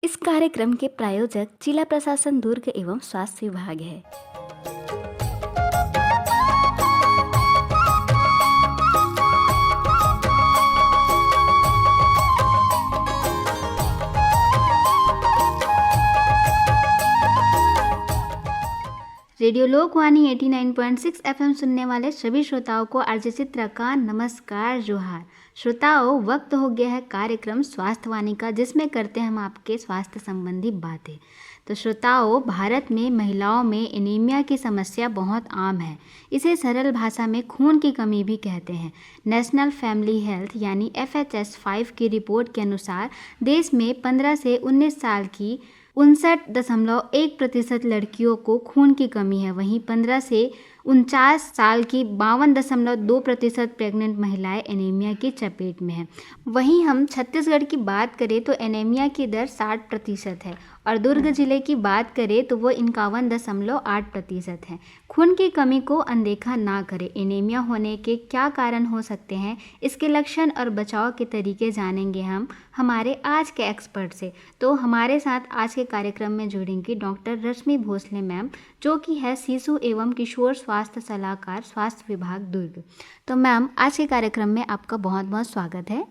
इस कार्यक्रम के प्रायोजक जिला प्रशासन दुर्ग एवं स्वास्थ्य विभाग है। रेडियो लोकवाणी 89.6 एफएम सुनने वाले सभी श्रोताओं को आरजे चित्रा का नमस्कार जोहार। श्रोताओं, वक्त हो गया है कार्यक्रम स्वास्थ्य वाणी का, जिसमें करते हैं हम आपके स्वास्थ्य संबंधी बातें। तो श्रोताओं, भारत में महिलाओं में एनीमिया की समस्या बहुत आम है। इसे सरल भाषा में खून की कमी भी कहते हैं। नेशनल फैमिली हेल्थ यानी FHS 5 की रिपोर्ट के अनुसार देश में 15 से 19 साल की 59.1% लड़कियों को खून की कमी है। वहीं 15 से 49 साल की 52.2% प्रेग्नेंट महिलाएं एनीमिया की चपेट में हैं। वहीं हम छत्तीसगढ़ की बात करें तो एनीमिया की दर 60% है और दुर्ग जिले की बात करें तो वो 51.8% है। खून की कमी को अनदेखा ना करें। एनीमिया होने के क्या कारण हो सकते हैं, इसके लक्षण और बचाव के तरीके जानेंगे हम हमारे आज के एक्सपर्ट से। तो हमारे साथ आज के कार्यक्रम में जुड़ेंगी डॉक्टर रश्मि भोसले मैम, जो कि है शिशु एवं किशोर स्वास्थ्य सलाहकार, स्वास्थ्य विभाग दुर्ग। तो मैम, आज के कार्यक्रम में आपका बहुत बहुत स्वागत है।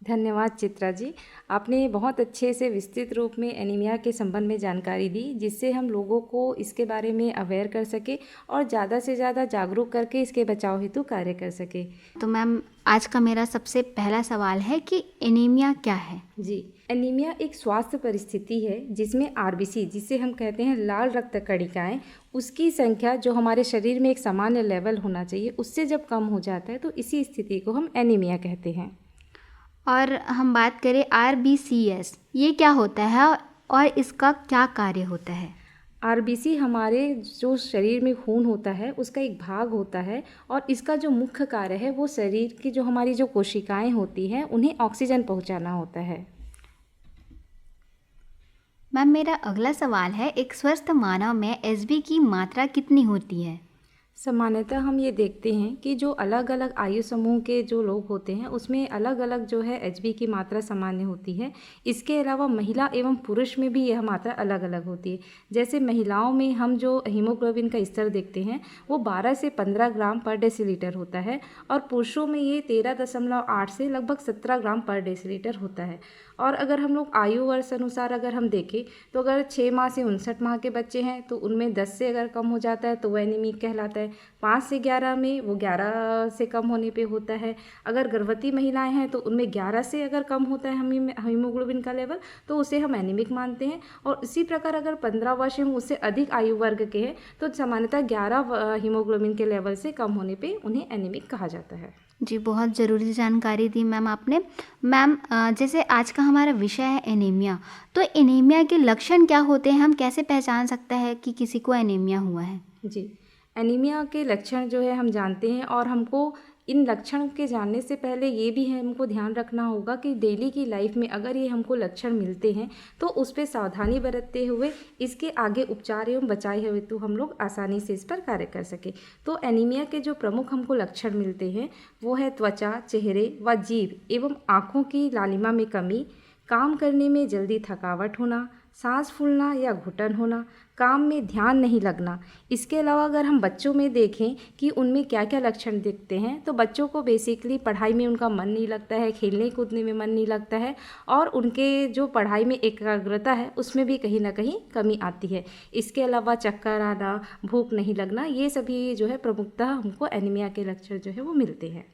धन्यवाद चित्रा जी, आपने बहुत अच्छे से विस्तृत रूप में एनीमिया के संबंध में जानकारी दी, जिससे हम लोगों को इसके बारे में अवेयर कर सके और ज़्यादा से ज़्यादा जागरूक करके इसके बचाव हेतु कार्य कर सके। तो मैम, आज का मेरा सबसे पहला सवाल है कि एनीमिया क्या है? जी, एनीमिया एक स्वास्थ्य परिस्थिति है जिसमें RBC, जिसे हम कहते हैं लाल रक्त कणिकाएं, उसकी संख्या जो हमारे शरीर में एक सामान्य लेवल होना चाहिए, उससे जब कम हो जाता है तो इसी स्थिति को हम एनीमिया कहते हैं। और हम बात करें RBCS, ये क्या होता है और इसका क्या कार्य होता है? RBC हमारे जो शरीर में खून होता है उसका एक भाग होता है और इसका जो मुख्य कार्य है वो शरीर की जो हमारी जो कोशिकाएं होती हैं उन्हें ऑक्सीजन पहुंचाना होता है। मैम, मेरा अगला सवाल है, एक स्वस्थ मानव में HB की मात्रा कितनी होती है? सामान्यतः हम ये देखते हैं कि जो अलग अलग आयु समूह के जो लोग होते हैं उसमें अलग अलग जो है HB की मात्रा सामान्य होती है। इसके अलावा महिला एवं पुरुष में भी यह मात्रा अलग अलग होती है। जैसे महिलाओं में हम जो हीमोग्लोबिन का स्तर देखते हैं वो 12 से 15 ग्राम पर डेसीलीटर होता है और पुरुषों में ये 13.8 से लगभग 17 ग्राम पर डेसीलीटर होता है। और अगर हम लोग आयु वर्ष अनुसार अगर हम देखें तो अगर 6 माह से 59 माह के बच्चे हैं तो उनमें 10 से अगर कम हो जाता है तो वह एनीमिक कहलाता है। 5 से 11 में वो 11 से कम होने पे होता है। अगर गर्भवती महिलाएं हैं तो उनमें 11 से अगर कम होता है हीमोग्लोबिन का लेवल तो उसे हम एनीमिक मानते हैं। और इसी प्रकार अगर 15 वर्ष एवं उससे अधिक आयु वर्ग के हैं तो सामान्यतः 11 हीमोग्लोबिन के लेवल से कम होने पर उन्हें एनीमिक कहा जाता है। जी, बहुत ज़रूरी जानकारी दी मैम आपने। मैम, जैसे आज का हमारा विषय है एनीमिया, तो एनीमिया के लक्षण क्या होते हैं? हम कैसे पहचान सकते हैं कि किसी को एनीमिया हुआ है? जी, एनीमिया के लक्षण जो है हम जानते हैं और हमको इन लक्षण के जानने से पहले ये भी है हमको ध्यान रखना होगा कि डेली की लाइफ में अगर ये हमको लक्षण मिलते हैं तो उस पर सावधानी बरतते हुए इसके आगे उपचार एवं बचाव हेतु हम लोग आसानी से इस पर कार्य कर सके। तो एनीमिया के जो प्रमुख हमको लक्षण मिलते हैं वो है त्वचा, चेहरे व जीभ एवं आँखों की लालिमा में कमी, काम करने में जल्दी थकावट होना, सांस फूलना या घुटन होना, काम में ध्यान नहीं लगना। इसके अलावा अगर हम बच्चों में देखें कि उनमें क्या क्या लक्षण दिखते हैं तो बच्चों को बेसिकली पढ़ाई में उनका मन नहीं लगता है, खेलने कूदने में मन नहीं लगता है और उनके जो पढ़ाई में एकाग्रता है उसमें भी कहीं ना कहीं कमी आती है। इसके अलावा चक्कर आना, भूख नहीं लगना, ये सभी जो है प्रमुखतः हमको एनीमिया के लक्षण जो है वो मिलते हैं।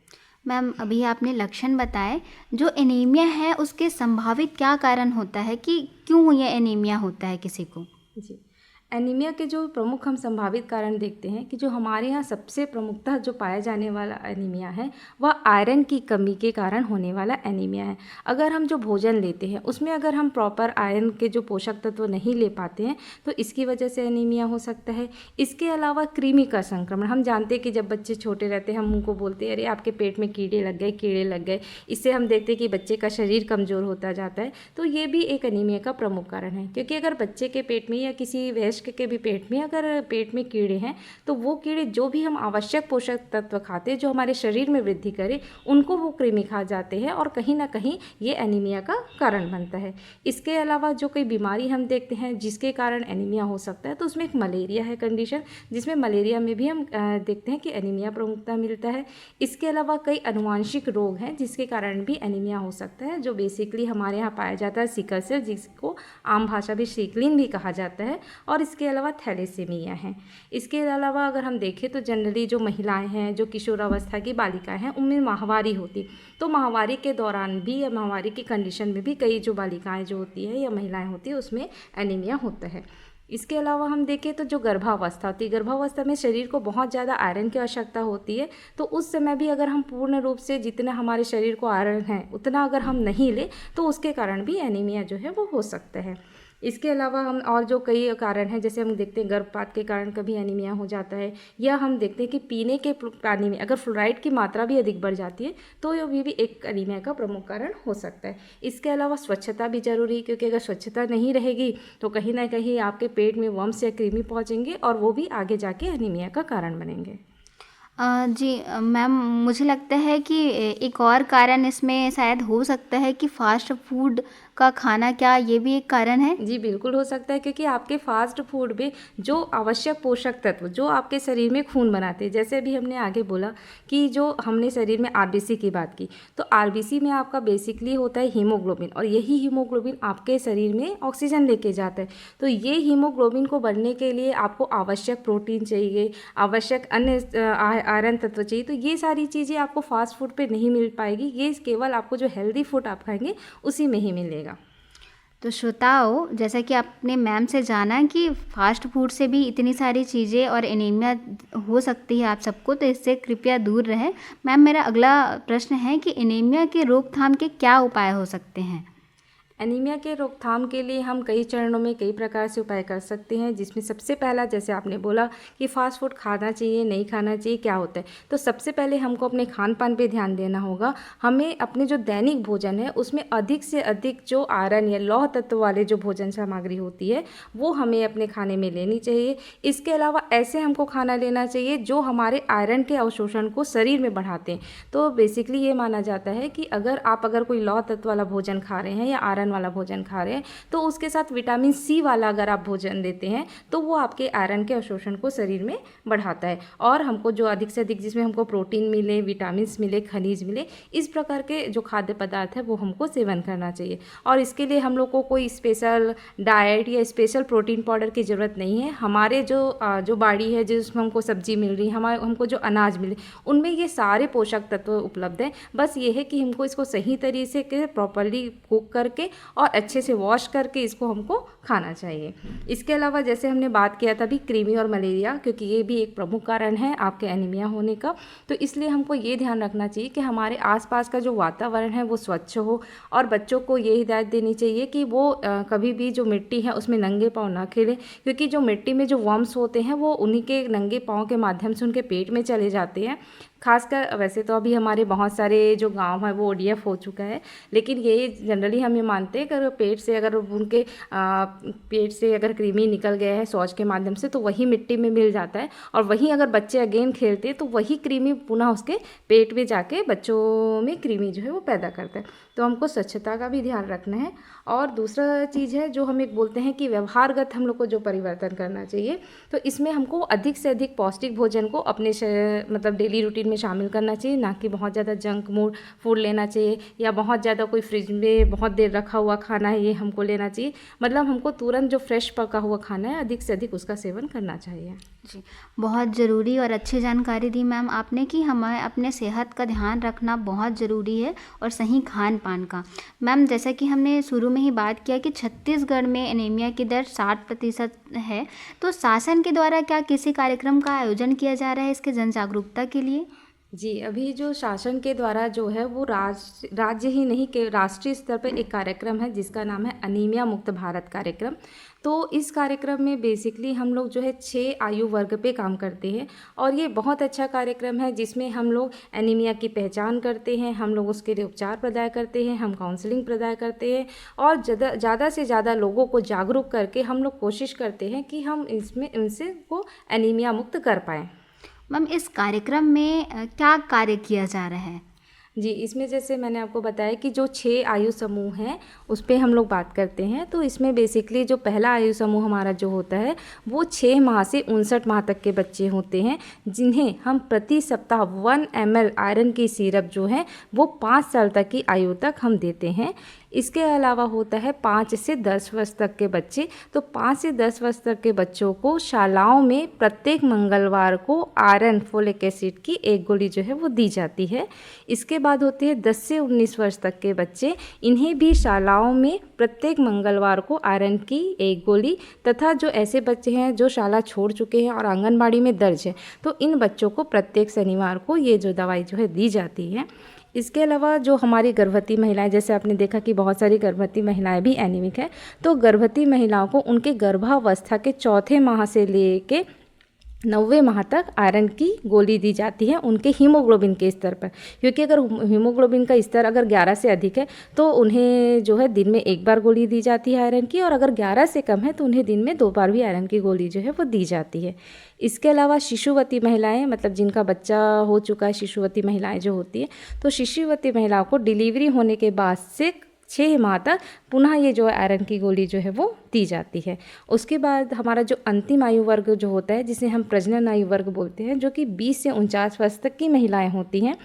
मैम, अभी आपने लक्षण बताए, जो एनीमिया है उसके संभावित क्या कारण होता है कि क्यों ये एनीमिया होता है किसी को? जी, एनीमिया के जो प्रमुख हम संभावित कारण देखते हैं कि जो हमारे यहाँ सबसे प्रमुखतः जो पाया जाने वाला एनीमिया है वह आयरन की कमी के कारण होने वाला एनीमिया है। अगर हम जो भोजन लेते हैं उसमें अगर हम प्रॉपर आयरन के जो पोषक तत्व नहीं ले पाते हैं तो इसकी वजह से एनीमिया हो सकता है। इसके अलावा कृमि का संक्रमण, हम जानते हैं कि जब बच्चे छोटे रहते हैं हम उनको बोलते हैं अरे आपके पेट में कीड़े लग गए, इससे हम देखते हैं कि बच्चे का शरीर कमज़ोर होता जाता है। तो ये भी एक एनीमिया का प्रमुख कारण है, क्योंकि अगर बच्चे के पेट में या किसी वयस्क वयस्क के भी पेट में अगर पेट में कीड़े हैं तो वो कीड़े जो भी हम आवश्यक पोषक तत्व खाते हैं जो हमारे शरीर में वृद्धि करे उनको वो कृमि खा जाते हैं और कहीं ना कहीं ये एनीमिया का कारण बनता है। इसके अलावा जो कोई बीमारी हम देखते हैं जिसके कारण एनीमिया हो सकता है तो उसमें एक मलेरिया है कंडीशन, जिसमें मलेरिया में भी हम देखते हैं कि एनीमिया प्रमुखता मिलता है। इसके अलावा कई अनुवांशिक रोग हैं जिसके कारण भी एनीमिया हो सकता है, जो बेसिकली हमारे यहाँ पाया जाता है सिकल सेल, जिसको आम भाषा में सिकलिन भी कहा जाता है, और इसके अलावा थैलेसीमिया है। इसके अलावा अगर हम देखें तो जनरली जो महिलाएं हैं, जो किशोरावस्था की बालिकाएं हैं, उनमें माहवारी होती, तो माहवारी के दौरान भी या माहवारी की कंडीशन में भी कई जो बालिकाएं जो होती है या महिलाएं होती है उसमें एनीमिया होता है। इसके अलावा हम देखें तो जो गर्भावस्था होती है, गर्भावस्था में शरीर को बहुत ज़्यादा आयरन की आवश्यकता होती है, तो उस समय भी अगर हम पूर्ण रूप से जितना हमारे शरीर को आयरन है उतना अगर हम नहीं ले तो उसके कारण भी एनीमिया जो है वो हो सकता है। इसके अलावा हम और जो कई कारण हैं, जैसे हम देखते हैं गर्भपात के कारण कभी एनीमिया हो जाता है, या हम देखते हैं कि पीने के पानी में अगर फ्लोराइड की मात्रा भी अधिक बढ़ जाती है तो ये भी एक एनीमिया का प्रमुख कारण हो सकता है। इसके अलावा स्वच्छता भी जरूरी है, क्योंकि अगर स्वच्छता नहीं रहेगी तो कहीं ना कहीं आपके पेट में वर्म्स या कृमि पहुंचेंगे और वो भी आगे जाके एनीमिया का कारण बनेंगे। जी मैम, मुझे लगता है कि एक और कारण इसमें शायद हो सकता है कि फास्ट फूड का खाना, क्या ये भी एक कारण है? जी बिल्कुल हो सकता है, क्योंकि आपके फास्ट फूड में जो आवश्यक पोषक तत्व जो आपके शरीर में खून बनाते हैं, जैसे अभी हमने आगे बोला कि जो हमने शरीर में आरबीसी की बात की, तो आरबीसी में आपका बेसिकली होता है हीमोग्लोबिन, और यही हीमोग्लोबिन आपके शरीर में ऑक्सीजन लेके जाता है। तो ये हीमोग्लोबिन को बढ़ने के लिए आपको आवश्यक प्रोटीन चाहिए, आवश्यक अन्य आयरन तत्व चाहिए, तो ये सारी चीज़ें आपको फास्ट फूड पे नहीं मिल पाएगी, ये केवल आपको जो हेल्दी फूड आप खाएंगे उसी में ही मिलेगा। तो श्रोताओं, जैसा कि आपने मैम से जाना कि फास्ट फूड से भी इतनी सारी चीज़ें और एनीमिया हो सकती है आप सबको, तो इससे कृपया दूर रहें। मैम, मेरा अगला प्रश्न है कि एनीमिया के रोकथाम के क्या उपाय हो सकते हैं? एनीमिया के रोकथाम के लिए हम कई चरणों में कई प्रकार से उपाय कर सकते हैं, जिसमें सबसे पहला, जैसे आपने बोला कि फास्ट फूड खाना चाहिए नहीं खाना चाहिए, क्या होता है, तो सबसे पहले हमको अपने खान पान पे ध्यान देना होगा। हमें अपने जो दैनिक भोजन है उसमें अधिक से अधिक जो आयरन या लौह तत्व वाले जो भोजन सामग्री होती है वो हमें अपने खाने में लेनी चाहिए। इसके अलावा ऐसे हमको खाना लेना चाहिए जो हमारे आयरन के अवशोषण को शरीर में बढ़ाते हैं। तो बेसिकली ये माना जाता है कि अगर कोई लौह तत्व वाला भोजन खा रहे हैं या आयरन वाला भोजन खा रहे हैं तो उसके साथ विटामिन सी वाला अगर आप भोजन देते हैं तो वो आपके आयरन के अवशोषण को शरीर में बढ़ाता है, और हमको जो अधिक से अधिक जिसमें हमको प्रोटीन मिले, विटामिन मिले, खनिज मिले, इस प्रकार के जो खाद्य पदार्थ है वो हमको सेवन करना चाहिए। और इसके लिए हम लोग को कोई स्पेशल डाइट या स्पेशल प्रोटीन पाउडर की ज़रूरत नहीं है। हमारे जो बाड़ी है जिसमें हमको सब्जी मिल रही है, हमको जो अनाज मिले, उनमें ये सारे पोषक तत्व उपलब्ध हैं। बस ये है कि हमको इसको सही तरीके से प्रॉपरली कुक करके और अच्छे से वॉश करके इसको हमको खाना चाहिए। इसके अलावा जैसे हमने बात किया था अभी कृमि और मलेरिया, क्योंकि ये भी एक प्रमुख कारण है आपके एनीमिया होने का, तो इसलिए हमको ये ध्यान रखना चाहिए कि हमारे आसपास का जो वातावरण है वो स्वच्छ हो, और बच्चों को ये हिदायत देनी चाहिए कि वो कभी भी जो मिट्टी है उसमें नंगे पाँव ना खेलें, क्योंकि जो मिट्टी में जो वर्म्स होते हैं वो उन्हीं के नंगे पाँव के माध्यम से उनके पेट में चले जाते हैं। खासकर वैसे तो अभी हमारे बहुत सारे जो गांव है वो ओडीएफ हो चुका है, लेकिन ये जनरली हम ये मानते हैं कि अगर पेट से अगर कृमि निकल गया है शौच के माध्यम से तो वही मिट्टी में मिल जाता है, और वहीं अगर बच्चे अगेन खेलते हैं तो वही कृमि पुनः उसके पेट में जाके बच्चों में कृमि जो है वो पैदा करता है। तो हमको स्वच्छता का भी ध्यान रखना है। और दूसरा चीज़ है जो हम एक बोलते हैं कि व्यवहारगत हम लोग को जो परिवर्तन करना चाहिए, तो इसमें हमको अधिक से अधिक पौष्टिक भोजन को अपने मतलब डेली रूटीन में शामिल करना चाहिए, ना कि बहुत ज़्यादा जंक फूड लेना चाहिए या बहुत ज़्यादा कोई फ्रिज में बहुत देर रखा हुआ खाना है ये हमको लेना चाहिए। मतलब हमको तुरंत जो फ्रेश पका हुआ खाना है अधिक से अधिक उसका सेवन करना चाहिए। जी, बहुत ज़रूरी और अच्छी जानकारी दी मैम आपने कि हमें अपने सेहत का ध्यान रखना बहुत ज़रूरी है और सही खान पान का। मैम, जैसा कि हमने शुरू में ही बात किया कि छत्तीसगढ़ में एनीमिया की दर 60% है, तो शासन के द्वारा क्या किसी कार्यक्रम का आयोजन किया जा रहा है इसके जन जागरूकता के लिए? जी, अभी जो शासन के द्वारा जो है वो राज्य ही नहीं के राष्ट्रीय स्तर पर एक कार्यक्रम है जिसका नाम है अनीमिया मुक्त भारत कार्यक्रम। तो इस कार्यक्रम में बेसिकली हम लोग जो है 6 आयु वर्ग पे काम करते हैं और ये बहुत अच्छा कार्यक्रम है जिसमें हम लोग एनीमिया की पहचान करते हैं, हम लोग उसके लिए उपचार प्रदान करते हैं, हम काउंसलिंग प्रदान करते हैं और ज़्यादा से ज़्यादा लोगों को जागरूक करके हम लोग कोशिश करते हैं कि हम इसमें इनसे को एनीमिया मुक्त कर पाएँ। मैम, इस कार्यक्रम में क्या कार्य किया जा रहा है? जी, इसमें जैसे मैंने आपको बताया कि जो 6 आयु समूह हैं उस पे हम लोग बात करते हैं। तो इसमें बेसिकली जो पहला आयु समूह हमारा जो होता है वो 6 माह से 59 माह तक के बच्चे होते हैं जिन्हें हम प्रति सप्ताह 1 ml आयरन की सिरप जो है वो 5 साल तक की आयु तक हम देते हैं। इसके अलावा होता है 5 से 10 वर्ष तक के बच्चे। तो 5 से 10 वर्ष तक के बच्चों को शालाओं में प्रत्येक मंगलवार को आयरन फोलिक एसिड की एक गोली जो है वो दी जाती है। इसके बाद होते हैं 10 से 19 वर्ष तक के बच्चे, इन्हें भी शालाओं में प्रत्येक मंगलवार को आयरन की एक गोली, तथा जो ऐसे बच्चे हैं जो शाला छोड़ चुके हैं और आंगनबाड़ी में दर्ज है तो इन बच्चों को प्रत्येक शनिवार को ये जो दवाई जो है दी जाती है। इसके अलावा जो हमारी गर्भवती महिलाएं, जैसे आपने देखा कि बहुत सारी गर्भवती महिलाएं भी एनीमिक है, तो गर्भवती महिलाओं को उनके गर्भावस्था के 4थे माह से लेके 90वें माह तक आयरन की गोली दी जाती है उनके हीमोग्लोबिन के स्तर पर। क्योंकि अगर हीमोग्लोबिन का स्तर अगर 11 से अधिक है तो उन्हें जो है दिन में 1 बार गोली दी जाती है आयरन की, और अगर 11 से कम है तो उन्हें दिन में 2 बार भी आयरन की गोली जो है वो दी जाती है। इसके अलावा शिशुवती महिलाएं, मतलब जिनका बच्चा हो चुका है, शिशुवती महिलाएं जो होती है, तो शिशुवती महिलाओं को डिलीवरी होने के बाद से 6 माह तक पुनः ये जो आयरन की गोली जो है वो दी जाती है। उसके बाद हमारा जो अंतिम आयु वर्ग जो होता है जिसे हम प्रजनन आयु वर्ग बोलते हैं, जो कि 20 से 49 वर्ष तक की महिलाएं होती हैं,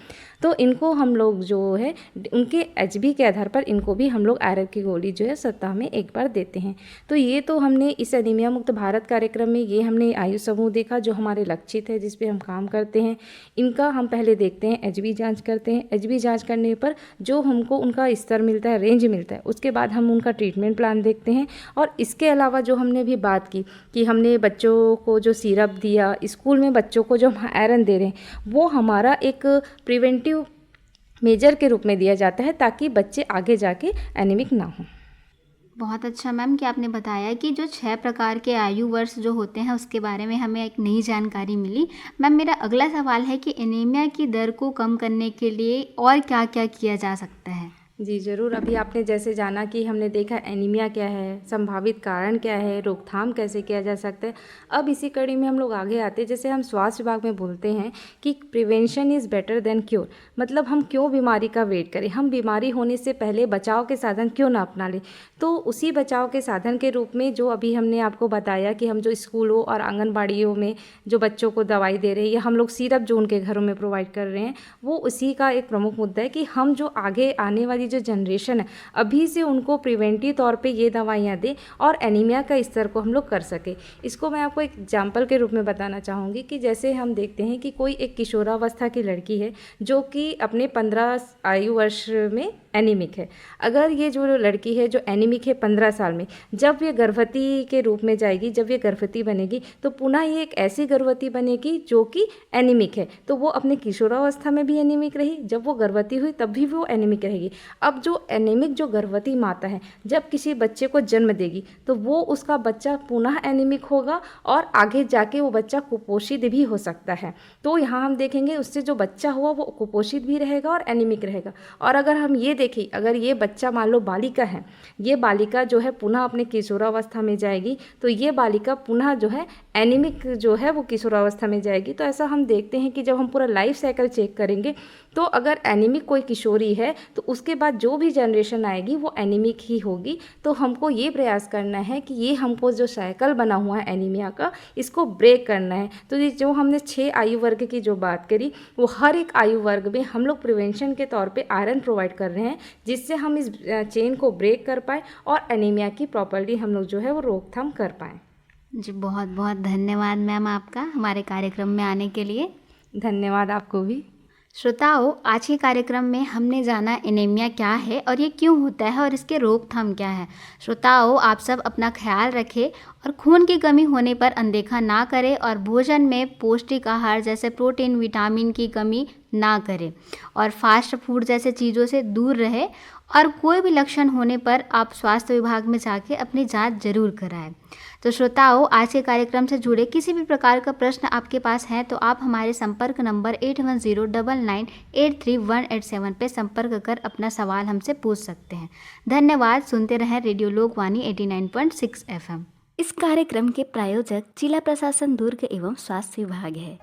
तो इनको हम लोग जो है उनके एचबी के आधार पर इनको भी हम लोग आयरन की गोली जो है सप्ताह में 1 बार देते हैं। तो ये तो हमने इस एनीमिया मुक्त भारत कार्यक्रम में ये हमने आयु समूह देखा जो हमारे लक्षित है, जिस पे हम काम करते हैं। इनका हम पहले देखते हैं, एचबी जांच करते हैं। एचबी जांच करने पर जो हमको उनका स्तर मिलता है, रेंज मिलता है, उसके बाद हम उनका ट्रीटमेंट प्लान देखते हैं। और इसके अलावा जो हमने भी बात की कि हमने बच्चों को जो सिरप दिया, स्कूल में बच्चों को जो हम आयरन दे रहे हैं, वो हमारा एक प्रिवेंटिव मेजर के रूप में दिया जाता है ताकि बच्चे आगे जाके एनीमिक ना हों। बहुत अच्छा मैम कि आपने बताया कि जो 6 प्रकार के आयु वर्ष जो होते हैं उसके बारे में हमें एक नई जानकारी मिली। मैम, मेरा अगला सवाल है कि एनीमिया की दर को कम करने के लिए और क्या क्या किया जा सकता है? जी ज़रूर। अभी आपने जैसे जाना कि हमने देखा एनीमिया क्या है, संभावित कारण क्या है, रोकथाम कैसे किया जा सकता है। अब इसी कड़ी में हम लोग आगे आते हैं, जैसे हम स्वास्थ्य विभाग में बोलते हैं कि prevention is better than cure. मतलब हम क्यों बीमारी का वेट करें, हम बीमारी होने से पहले बचाव के साधन क्यों ना अपना लें। तो उसी बचाव के साधन के रूप में जो अभी हमने आपको बताया कि हम जो स्कूलों और आंगनबाड़ियों में जो बच्चों को दवाई दे रहे हैं या हम लोग सिरप जो उनके घरों में प्रोवाइड कर रहे हैं, वो उसी का एक प्रमुख मुद्दा है कि हम जो आगे आने वाली जो जनरेशन है अभी से उनको प्रिवेंटिव तौर पे ये दवाइयाँ दें और एनीमिया का स्तर को हम लोग कर सके। इसको मैं आपको एक एग्जाम्पल के रूप में बताना चाहूँगी कि जैसे हम देखते हैं कि कोई एक किशोरावस्था की लड़की है जो कि अपने 15 आयु वर्ष में एनीमिक है। अगर ये जो लड़की है जो एनीमिक है 15 साल में, जब ये गर्भवती के रूप में जाएगी, जब ये गर्भवती बनेगी तो पुनः ये एक ऐसी गर्भवती बनेगी जो कि एनीमिक है। तो वो अपने किशोरावस्था में भी एनीमिक रही, जब वो गर्भवती हुई तब भी वो एनीमिक रहेगी। अब जो एनीमिक जो गर्भवती माता है जब किसी बच्चे को जन्म देगी तो वो उसका बच्चा पुनः एनीमिक होगा और आगे जाके वो बच्चा कुपोषित भी हो सकता है। तो यहाँ हम देखेंगे उससे जो बच्चा हुआ वो कुपोषित भी रहेगा और एनीमिक रहेगा। और अगर हम ये देखिए, अगर ये बच्चा मान लो बालिका है, ये बालिका जो है पुनः अपने किशोरावस्था में जाएगी तो ये बालिका पुनः जो है एनीमिक जो है वो किशोरावस्था में जाएगी। तो ऐसा हम देखते हैं कि जब हम पूरा लाइफ साइकिल चेक करेंगे तो अगर एनीमिक कोई किशोरी है तो उसके बाद जो भी जनरेशन आएगी वो एनीमिक ही होगी। तो हमको ये प्रयास करना है कि ये हमको जो साइकिल बना हुआ है एनीमिया का, इसको ब्रेक करना है। तो ये जो हमने 6 आयु वर्ग की जो बात करी, वो हर एक आयु वर्ग में हम लोग प्रिवेंशन के तौर पे आयरन प्रोवाइड कर रहे हैं, जिससे हम इस चेन को ब्रेक कर पाएँ और एनीमिया की प्रॉपर्ली हम लोग जो है वो रोकथाम कर पाएँ। जी, बहुत बहुत धन्यवाद मैम आपका हमारे कार्यक्रम में आने के लिए। धन्यवाद आपको भी। श्रोताओं, आज के कार्यक्रम में हमने जाना एनीमिया क्या है और ये क्यों होता है और इसके रोकथाम क्या है। श्रोताओं, आप सब अपना ख्याल रखें और खून की कमी होने पर अनदेखा ना करें और भोजन में पौष्टिक आहार जैसे प्रोटीन, विटामिन की कमी ना करें और फास्ट फूड जैसे चीज़ों से दूर रहे और कोई भी लक्षण होने पर आप स्वास्थ्य विभाग में जाके अपनी जांच जरूर कराएं। तो श्रोताओं, आज के कार्यक्रम से जुड़े किसी भी प्रकार का प्रश्न आपके पास है तो आप हमारे संपर्क नंबर 8109983187 पे संपर्क कर अपना सवाल हमसे पूछ सकते हैं। धन्यवाद। सुनते रहें रेडियो लोकवाणी 89.6 FM। इस कार्यक्रम के प्रायोजक जिला प्रशासन दुर्ग एवं स्वास्थ्य विभाग है।